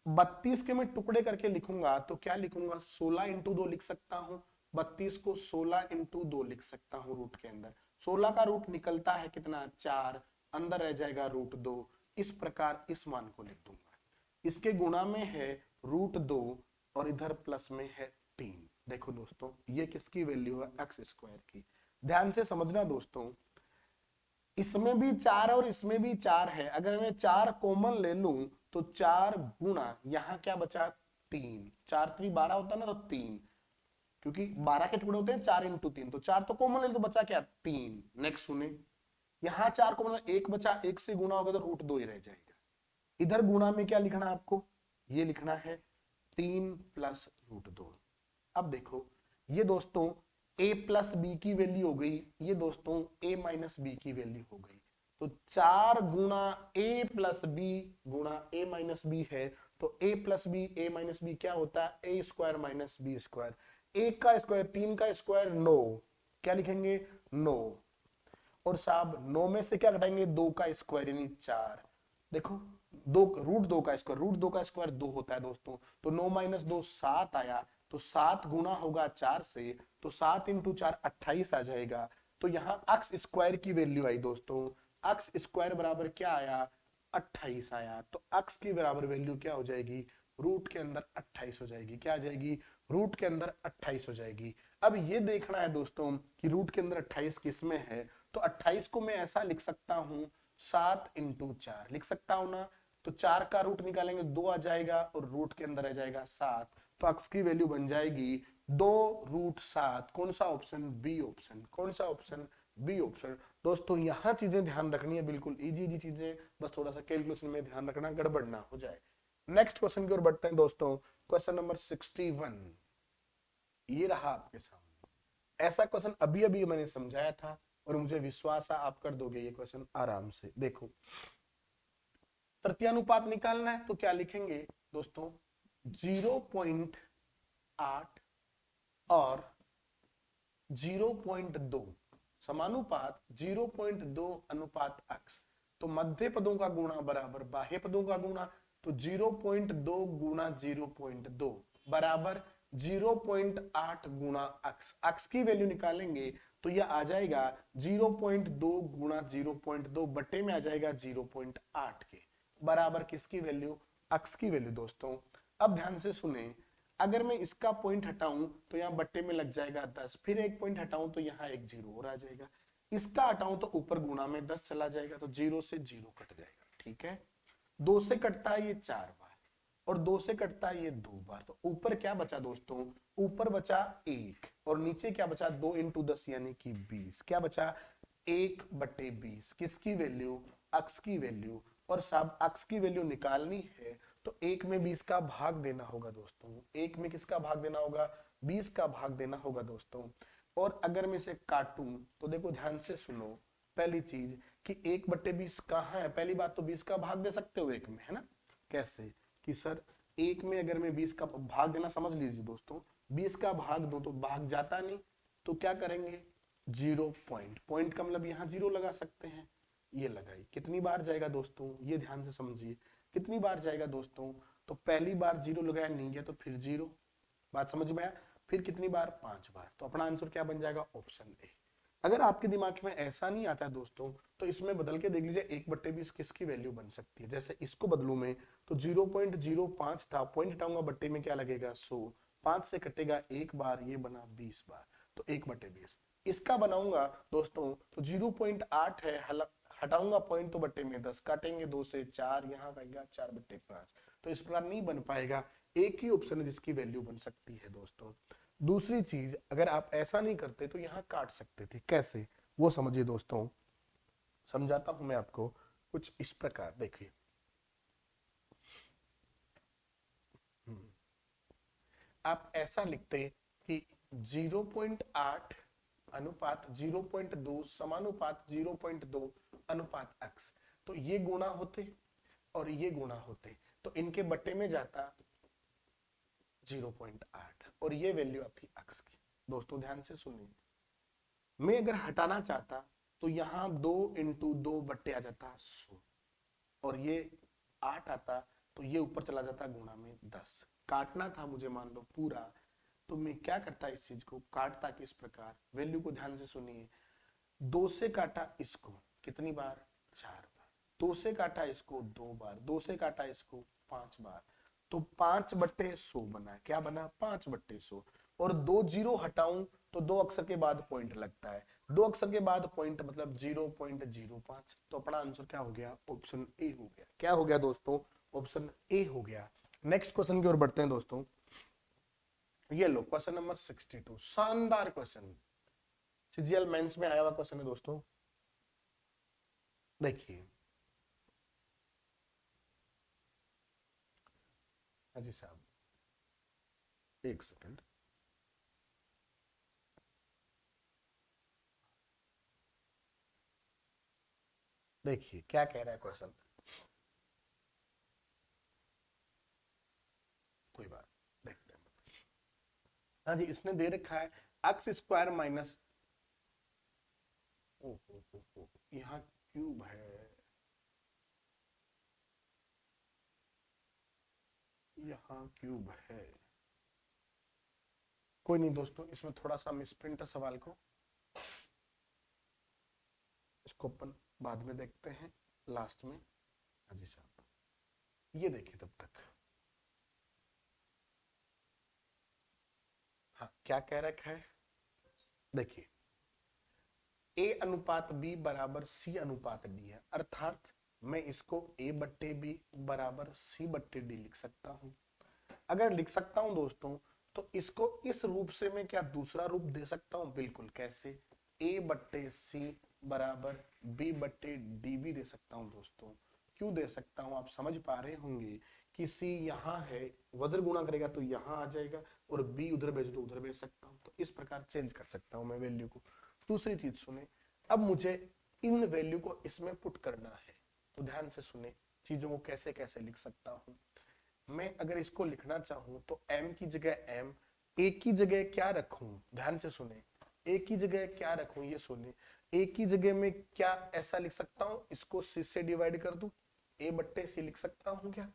32 के मैं टुकड़े करके लिखूंगा तो क्या लिखूंगा? 16 × 2 लिख सकता हूं, 32 को 16 × 2 लिख सकता हूं रूट के अंदर। 16 का रूट निकलता है कितना? 4, अंदर रह जाएगा √2। इस प्रकार इस मान को लिख दूंगा। इसके गुणा में है √2 और इधर प्लस में है 3। देखो दोस्तों ये किसकी वैल्यू है? अक्ष स्क्वायर की। ध्यान से समझना दोस्तों, इसमें भी 4 और इसमें भी 4 है। अगर मैं 4 कॉमन ले लूं तो 4 गुणा यहां क्या बचा? 3। 4 3 12 होता है ना, तो 3, क्योंकि 12 के टुकड़े होते हैं 4 × 3, तो 4 तो कॉमन ले तो बचा क्या? 3। नेक्स्ट सुने, यहां 4 कॉमन, 1 बचा, 1 से गुणा होगा तो √2 ही रह जाएगा। इधर गुणा में क्या लिखना है आपको? ये लिखना है 3 + √2। अब देखो ये दोस्तों a + b की वैल्यू हो गई, ये दोस्तों a - b की वैल्यू हो गई। तो 4 गुणा a + b गुणा a - b है, तो a + b a - b क्या होता है? a² - b²। एक का स्क्वायर, 3 का स्क्वायर 9, क्या लिखेंगे 9। और साहब 9 में से क्या घटाएंगे, 2 का स्क्वायर यानी 4। देखो दो रूट 2 का स्क्वायर, रूट 2 का स्क्वायर 2 होता है दोस्तों, तो 9 माइनस 2 7 आया, तो 7 गुना होगा 4 से, तो 7 इंटू 4 28 आ जाएगा। तो यहाँ एक्स स्क्वायर की वैल्यू आई दोस्तों, एक्स स्क्वायर बराबर क्या आया 28 आया। तो एक्स की बराबर वैल्यू क्या हो जाएगी, रूट के अंदर 28 हो जाएगी। क्या आ जाएगी, रूट के अंदर 28 हो जाएगी। अब ये देखना है दोस्तों कि रूट के अंदर 28 किस में है, तो 28 को मैं ऐसा लिख सकता हूं 7 इंटू 4 लिख सकता हूं ना। तो 4 का रूट निकालेंगे 2 आ जाएगा और रूट के अंदर आ जाएगा 7। तो एक्स की वैल्यू बन जाएगी 2 रूट 7। कौन सा ऑप्शन, बी ऑप्शन। कौन सा ऑप्शन, बी ऑप्शन। दोस्तों यहां चीजें ध्यान रखनी है, बिल्कुल इजी इजी चीजें, बस थोड़ा सा कैलकुलेशन में ध्यान रखना, गड़बड़ ना हो जाए। नेक्स्ट क्वेश्चन की ओर बढ़ते हैं दोस्तों। क्वेश्चन नंबर 61 ये रहा आपके सामने। ऐसा क्वेश्चन अभी अभी मैंने समझाया था और मुझे विश्वास है आप कर दोगे ये क्वेश्चन आराम से। देखो तृतीयानुपात निकालना है तो क्या लिखेंगे दोस्तों, 0.8 और 0.2 समानुपात 0.2 अनुपात x। तो मध्य पदों का गुणा बराबर बाह्य पदों का गुणा, तो 0.2 गुणा 0.2 बराबर 0.8 गुणा x। x की वैल्यू निकालेंगे तो यह आ जाएगा 0.2 गुणा 0.2 बटे में आ जाएगा 0.8 के बराबर किसकी वैल्यू, x की वैल्यू दोस्तों। अब ध्यान से सुने, अगर मैं इसका पॉइंट हटाऊं तो यहाँ बट्टे में लग जाएगा 10, फिर एक पॉइंट हटाऊं तो यहाँ एक जीरो और आ जाएगा, इसका हटाऊं तो ऊपर गुणा में 10 चला जाएगा, तो जीरो से जीरो कट जाएगा। ठीक है, 2 से कटता है ये 4 बार और 2 से कटता है ये 2 बार, तो ऊपर क्या बचा दोस्तों, ऊपर बचा 1 और नीचे क्या बचा 2 इंटू 10 यानी कि 20। क्या बचा 1/20 किसकी वैल्यू, अक्स की वैल्यू। और साहब अक्स की वैल्यू निकालनी है तो 1 में 20 का भाग देना होगा दोस्तों। 1 में किसका भाग देना होगा, 20 का भाग देना होगा दोस्तों। और अगर मैं इसे काटूं तो देखो ध्यान से सुनो, पहली चीज कि 1/20 कहाँ है, पहली बात तो 20 का भाग दे सकते हो 1 में, है ना। कैसे कि सर 1 में अगर मैं 20 का भाग देना, समझ लीजिए दोस्तों 20 का भाग दो तो भाग जाता नहीं, तो क्या करेंगे 0 पॉइंट, पॉइंट का मतलब यहाँ 0 लगा सकते हैं। ये लगाई, कितनी बार जाएगा दोस्तों, ये ध्यान से समझिए कितनी बार जाएगा दोस्तों। तो पहली बार 0 लगाया नहीं गया तो फिर 0, बात समझ में आया। फिर कितनी बार 5 बार, तो अपना आंसर क्या बन जाएगा, ऑप्शन ए। अगर आपके दिमाग में ऐसा नहीं आता है दोस्तों तो इसमें बदल के देख लीजिए 1/20 किसकी वैल्यू बन सकती है। जैसे इसको बदलू में तो 0.05 था, पॉइंट हटाऊंगा बट्टे में क्या लगेगा 100, 5 से कटेगा एक बार, ये बना 20 बार, तो 1/20। इसका बनाऊंगा दोस्तों तो 0.8 है, हटाऊंगा पॉइंट तो बट्टे में 10, काटेंगे 2 से 4, यहाँ आएगा 4/5। तो इस प्रकार नहीं बन पाएगा, एक ही ऑप्शन है जिसकी वैल्यू बन सकती है दोस्तों। दूसरी चीज अगर आप ऐसा नहीं करते तो यहाँ काट सकते थे, कैसे वो समझिए दोस्तों, समझाता हूं मैं आपको कुछ इस प्रकार। देखिए आप ऐसा लिखते कि 0.8 अनुपात 0.2 समानुपात 0.2 अनुपात x। तो ये गुणा होते और ये गुणा होते, तो इनके बट्टे में जाता 0.8 और ये वैल्यू आती x की। दोस्तों ध्यान से सुनिए, मैं अगर हटाना चाहता तो यहाँ 2 इंटू 2 बट्टे आ जाता 100 और ये 8 आता, तो ये ऊपर चला जाता गुणा में 10। काटना था मुझे मान लो पूरा, तो मैं क्या करता इस चीज को काटता किस प्रकार, वैल्यू को ध्यान से सुनिए। 2 से काटा इसको कितनी बार, 4 बार। 2 से काटा इसको 2 बार, 2 से काटा इसको 5 बार, तो 5/100 बना। क्या बना, 5/100। और 2 जीरो हटाऊं तो 2 अक्षर के बाद पॉइंट लगता है, 2 अक्षर के बाद पॉइंट मतलब 0.05। तो अपना आंसर क्या हो गया, ऑप्शन ए हो गया। क्या हो गया दोस्तों, ऑप्शन ए हो गया। नेक्स्ट क्वेश्चन की ओर बढ़ते हैं दोस्तों। ये लो क्वेश्चन नंबर 62, शानदार क्वेश्चन, सीजीएल मेंस में आया हुआ क्वेश्चन है दोस्तों। देखिए अजी साहब एक सेकंड, देखिए क्या कह रहा है क्वेश्चन, कोई बात देखते हैं। हाँ जी, इसने दे रखा है एक्स स्क्वायर माइनस, यहाँ क्यूब है, यहाँ क्यूब है। कोई नहीं दोस्तों, इसमें थोड़ा सा मिसप्रिंट है सवाल को, इसको अपन बाद में देखते हैं लास्ट में। हाँ जी साहब, ये देखिए तब तक। हाँ, क्या कह रखा है, देखिए ए अनुपात बी बराबर सी अनुपात डी है, अर्थात मैं इसको ए बट्टे बी बराबर सी बट्टे डी लिख सकता हूं। अगर लिख सकता हूं दोस्तों, तो इसको इस रूप से मैं क्या दूसरा रूप दे सकता हूं, बिल्कुल, कैसे, ए बट्टे सी बराबर बी बट्टे डी भी दे सकता हूं दोस्तों। क्यों दे सकता हूं, आप समझ पा रहे होंगे कि सी यहाँ है, वज्र गुणा करेगा तो यहाँ आ जाएगा, और बी उधर भेज दो उधर भेज सकता हूं, तो इस प्रकार चेंज कर सकता हूं मैं वैल्यू को। दूसरी चीज सुने, अब मुझे इन वैल्यू को इसमें पुट करना है, तो ध्यान से सुने चीजों को कैसे कैसे लिख सकता हूं। मैं अगर इसको लिखना चाहूं तो m की जगह m, a की जगह क्या रखूं, ध्यान से सुने, a की जगह क्या रखूं, ये सुने, a की जगह में क्या ऐसा लिख सकता हूं, इसको c से डिवाइड कर दूं, a बट्टे c लिख सकता हूं क्या?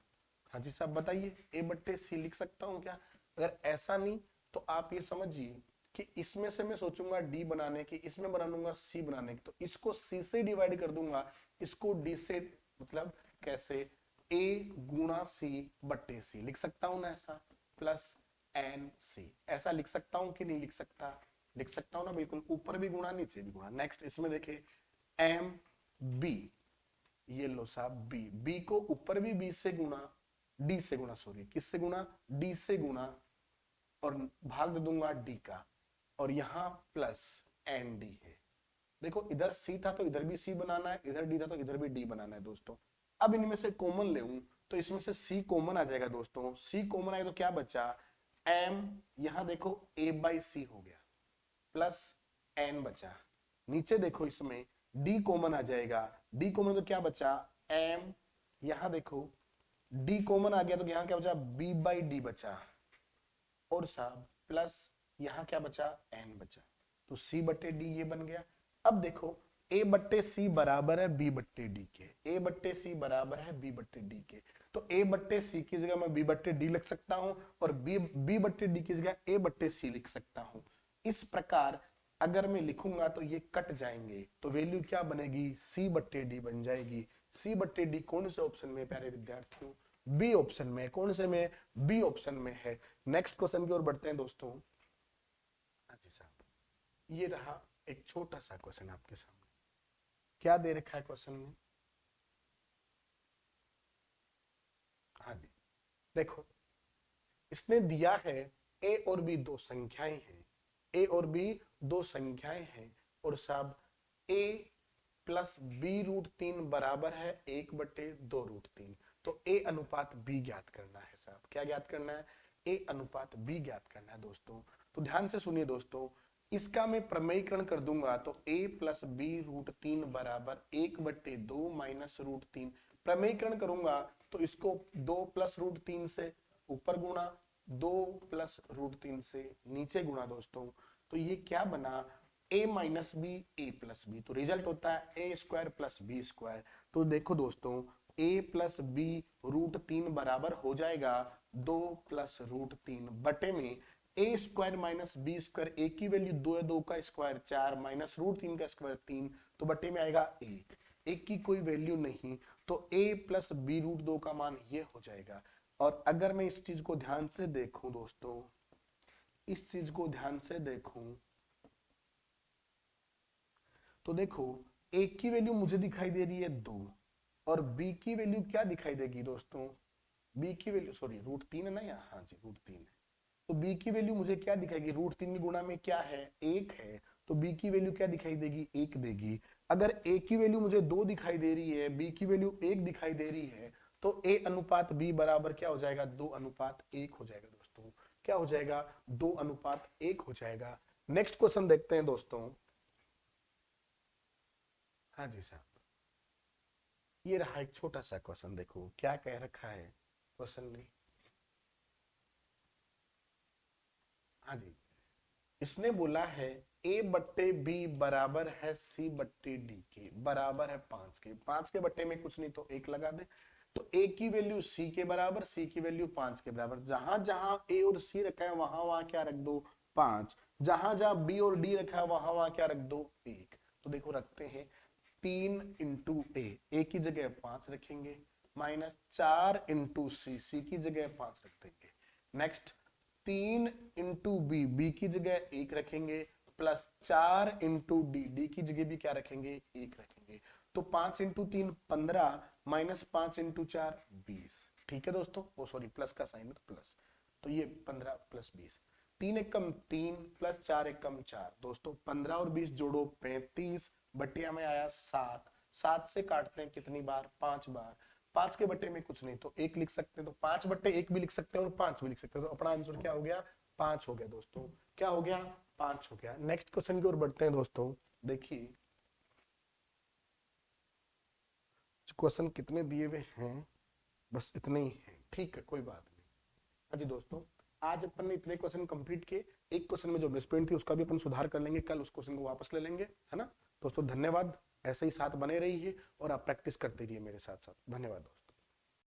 हाँ जी साहब बताइए, a बट्टे c लिख सकता हूं क्या? अगर ऐसा नहीं तो आप ये समझिए कि इसमें से मैं सोचूंगा d बनाने की, इसमें बना लूंगा c बनाने की, तो इसको c से डिवाइड कर दूंगा, इसको d से, मतलब कैसे, a गुणा c बट्टे c लिख सकता हूं ना ऐसा, प्लस एन सी, ऐसा लिख सकता हूं कि नहीं लिख सकता? लिख सकता हूं ना, बिल्कुल, ऊपर भी गुणा नीचे भी गुणा। नेक्स्ट इसमें देखे एम बी, ये लो साहब बी, बी को ऊपर भी बी से गुणा, डी से गुणा, सॉरी किससे गुणा, डी से गुणा, और भाग दे दूंगा डी का, और यहां प्लस एन डी है। देखो इधर सी था तो इधर भी सी बनाना है, इधर डी था तो इधर भी डी बनाना है दोस्तों। अब इनमें से कॉमन ले तो इसमें से सी कॉमन आ जाएगा दोस्तों, सी कॉमन आए तो क्या बचा, एम, यहां देखो ए बाई सी हो गया, प्लस एन बचा, नीचे देखो इसमें डी कॉमन आ जाएगा, डी कॉमन तो क्या बचा, एम, यहां देखो डी कॉमन आ गया तो यहां क्या बचा, बी बाई डी बचा, और साहब प्लस यहां क्या बचा, एन बचा, तो सी बट्टे डी ये बन गया। अब देखो ए बट्टे सी बराबर है बी बट्टे डी के, ए बट्टे सी बराबर है बी बट्टे डी के, तो ए बट्टे सी की जगह मैं बी बट्टे डी लिख सकता हूं, और बी बट्टे डी की जगह ए बट्टे सी लिख सकता हूं। इस प्रकार अगर मैं लिखूंगा तो ये कट जाएंगे, तो वैल्यू क्या बनेगी, सी बट्टे डी बन जाएगी। सी बट्टे डी कौन से ऑप्शन में प्यारे विद्यार्थियों, बी ऑप्शन में, कौन से में, बी ऑप्शन में है। नेक्स्ट क्वेश्चन की ओर बढ़ते हैं दोस्तों। हाँ जी साहब, ये रहा एक छोटा सा क्वेश्चन आपके सामने, क्या दे रखा है क्वेश्चन में, हाँ जी देखो, इसने दिया है ए और बी दो संख्याएं हैं, ए और बी दो संख्याएं हैं, और साहब ए प्लस बी रूट तीन बराबर है एक बटे दो रूट तीन, तो ए अनुपात बी ज्ञात करना है साहब, क्या ज्ञात करना है, ए अनुपात बी ज्ञात करना है दोस्तों। तो ध्यान से सुनिए दोस्तों, इसका मैं प्रमेयीकरण कर दूंगा तो ए प्लस बी रूट तीन बराबर एक बट्टे दो माइनस रूट तीन, प्रमेयीकरण करूंगा तो इसको दो प्लस रूट तीन से ऊपर गुणा, दो प्लस रूट तीन से नीचे गुणा दोस्तों, तो ये क्या बना, a minus B A plus B, तो रिजल्ट होता है A square plus B square. तो देखो दोस्तों a प्लस बी रूट तीन बराबर हो जाएगा दो प्लस रूट तीन बटे में ए स्क्वायर माइनस बी स्क्वायर, ए की वैल्यू दो है, दो का स्क्वायर चार, माइनस रूट तीन का स्क्वायर तीन, तो बटे में आएगा एक, एक की कोई वैल्यू नहीं, तो a प्लस बी रूट दो का मान ये हो जाएगा। और अगर मैं इस चीज को ध्यान से देखूं दोस्तों, इस चीज को ध्यान से देखूं, तो देखो a की वैल्यू मुझे दिखाई दे रही है दो, और b की वैल्यू क्या दिखाई देगी दोस्तों, b की वैल्यू, सॉरी रूट तीन है ना यहाँ, हाँ जी रूट तीन है, तो b की वैल्यू मुझे क्या दिखाएगी, रूट तीन की गुणा में क्या है, एक है, तो b की वैल्यू क्या दिखाई देगी, एक देगी। अगर a की वैल्यू मुझे दो दिखाई दे रही है, b की वैल्यू एक दिखाई दे रही है, तो a अनुपात b बराबर क्या हो जाएगा, दो अनुपात एक हो जाएगा दोस्तों, क्या हो जाएगा, दो अनुपात एक हो जाएगा। नेक्स्ट क्वेश्चन देखते हैं दोस्तों। हाँ जी साहब, ये रहा एक छोटा सा क्वेश्चन, देखो क्या कह रखा है क्वेश्चन ने, हाँ जी, इसने बोला है a बट्टे b बराबर है c बट्टे d के, बराबर है 5 के। 5 के बट्टे में कुछ नहीं तो 1 लगा दे, तो a की वैल्यू c के बराबर, c की वैल्यू 5 के बराबर। जहां जहां a और c रखा है वहां वहां क्या रख दो 5, जहां जहां b और d रखा है वहां वहां क्या रख दो 1। तो देखो रखते हैं 3 इंटू ए की जगह 5 रखेंगे, माइनस 4 इंटू सी की जगह 5 रख देंगे। नेक्स्ट 3 इंटू बी की जगह 1 रखेंगे, प्लस 4 इंटू डी की जगह भी क्या रखेंगे 1 रखेंगे। तो 5 इंटू 3 15, माइनस 5 इंटू 4 20। ठीक है दोस्तों, वो सॉरी प्लस का साइन है तो प्लस, तो ये 15 प्लस 20, 3 एकम 3 प्लस 4 एकम 4। दोस्तों 15 और 20 जोड़ो 35, बटिया में आया 7। 7 से काटते हैं कितनी बार 5 बार। 5 के बट्टे में कुछ नहीं तो 1 लिख सकते हैं, तो 5 बट्टे 1 भी लिख सकते हैं और 5 भी लिख सकते हैं। तो अपना आंसर क्या हो गया 5 हो गया दोस्तों, क्या हो गया 5 हो गया। नेक्स्ट क्वेश्चन की ओर बढ़ते हैं दोस्तों। देखिए क्वेश्चन कितने दिए हुए हैं, बस इतने ही हैं, ठीक है कोई बात नहीं। हाँ जी दोस्तों, आज अपन ने इतने क्वेश्चन कंप्लीट किए। एक क्वेश्चन में जो मिसप्रिंट थी उसका भी अपन सुधार कर लेंगे, कल उस क्वेश्चन को वापस ले लेंगे, है ना दोस्तों। धन्यवाद, ऐसे ही साथ बने रहिए और आप प्रैक्टिस करते रहिए मेरे साथ साथ। धन्यवाद दोस्तों।